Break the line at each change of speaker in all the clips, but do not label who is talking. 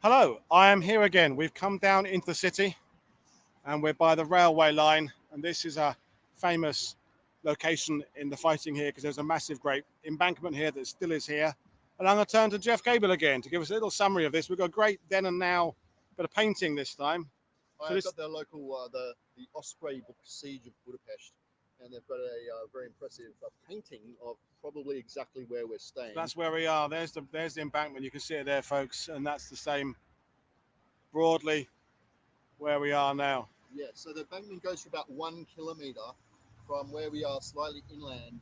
Hello, I am here again. We've come down into the city and we're by the railway line. And this is a famous location in the fighting here because there's a massive, great embankment here that still is here. And I'm going to turn to Jeff Gable again to give us a little summary of this. We've got a great then and now bit of painting this time. So
I've got the local, the Osprey book Siege of Budapest, and they've got a very impressive painting of probably exactly where we're staying.
that's where we are. There's the embankment. You can see it there, folks. And that's the same broadly where we are now.
Yeah, so the embankment goes for about 1 kilometre from where we are, slightly inland,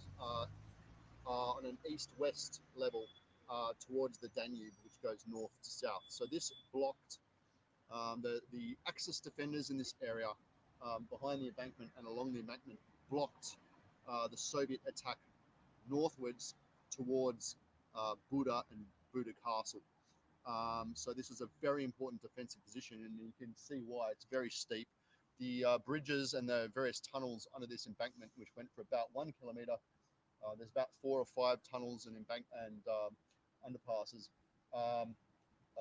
on an east-west level towards the Danube, which goes north to south. So this blocked the Axis defenders in this area behind the embankment and along the embankment blocked the Soviet attack northwards towards Buda and Buda Castle. So this is a very important defensive position, and you can see why. It's very steep. The bridges and the various tunnels under this embankment, which went for about 1 kilometre, there's about 4 or 5 tunnels and underpasses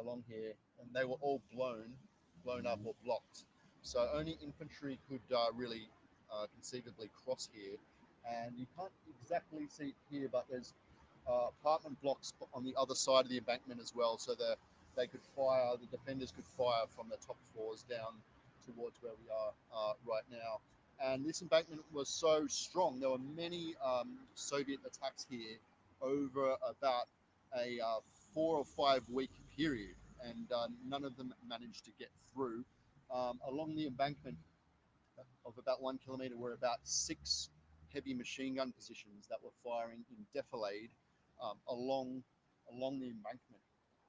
along here, and they were all blown up or blocked. So only infantry could really conceivably cross here, and you can't exactly see it here, but there's apartment blocks on the other side of the embankment as well, so that they could fire, the defenders could fire from the top floors down towards where we are right now. And this embankment was so strong, there were many Soviet attacks here over about a 4 or 5 week period, and none of them managed to get through. Along the embankment of about 1 kilometre were about 6 heavy machine gun positions that were firing in defilade along the embankment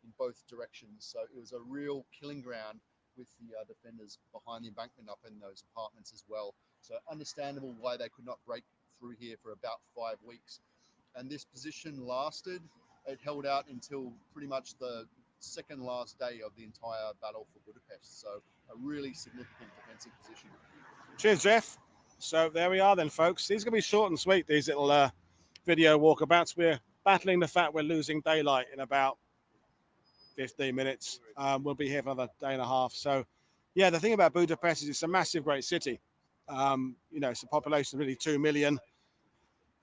in both directions. So it was a real killing ground with the defenders behind the embankment up in those apartments as well. So understandable why they could not break through here for about 5 weeks. And this position lasted, it held out until pretty much the second last day of the entire battle for Budapest. So a really significant defensive position.
Cheers, Jeff. So there we are then, folks. These are going to be short and sweet, these little video walkabouts. We're battling the fact we're losing daylight in about 15 minutes. We'll be here for another day and a half. So, yeah, the thing about Budapest is it's a massive, great city. It's a population of really 2 million.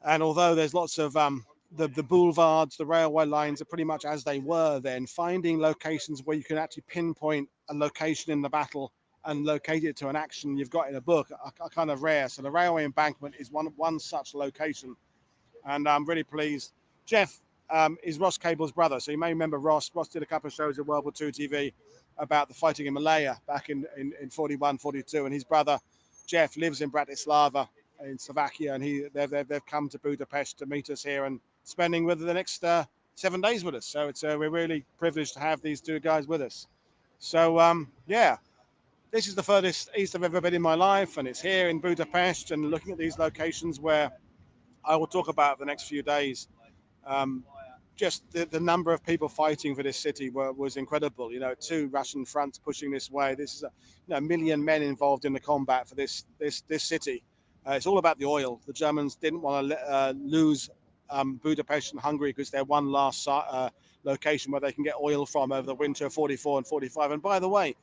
And although there's lots of the boulevards, the railway lines are pretty much as they were then, finding locations where you can actually pinpoint a location in the battle and locate it to an action you've got in a book are kind of rare. So the railway embankment is one such location. And I'm really pleased. Jeff is Ross Cable's brother. So you may remember Ross. Ross did a couple of shows at WW2TV about the fighting in Malaya back in 41, 42. And his brother, Jeff, lives in Bratislava in Slovakia. And they've come to Budapest to meet us here and spending with the next 7 days with us. So we're really privileged to have these two guys with us. So, yeah. This is the furthest east I've ever been in my life, and it's here in Budapest, and looking at these locations where I will talk about the next few days. Just the number of people fighting for this city was incredible. 2 Russian fronts pushing this way. This is a million men involved in the combat for this city. It's all about the oil. The Germans didn't want to lose Budapest and Hungary because they're one last location where they can get oil from over the winter of 44 and 45. And by the way,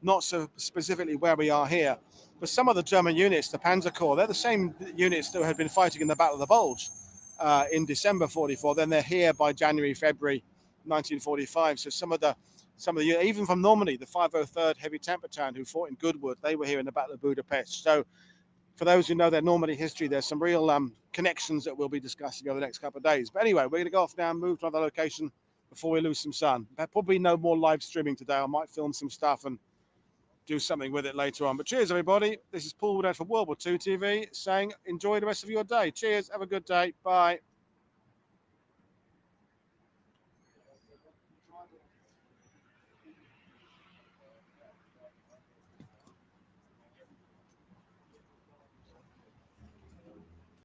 not so specifically where we are here, but some of the German units, the Panzer Corps, they're the same units that had been fighting in the Battle of the Bulge in December 44. Then they're here by January, February 1945. So some of the even from Normandy, the 503rd Heavy Tank Battalion who fought in Goodwood, they were here in the Battle of Budapest. So for those who know their Normandy history, there's some real connections that we'll be discussing over the next couple of days. But anyway, we're going to go off now and move to another location before we lose some sun. Probably no more live streaming today. I might film some stuff and do something with it later on. But cheers, everybody. This is Paul Woodhead from World War II TV saying enjoy the rest of your day. Cheers. Have a good day. Bye.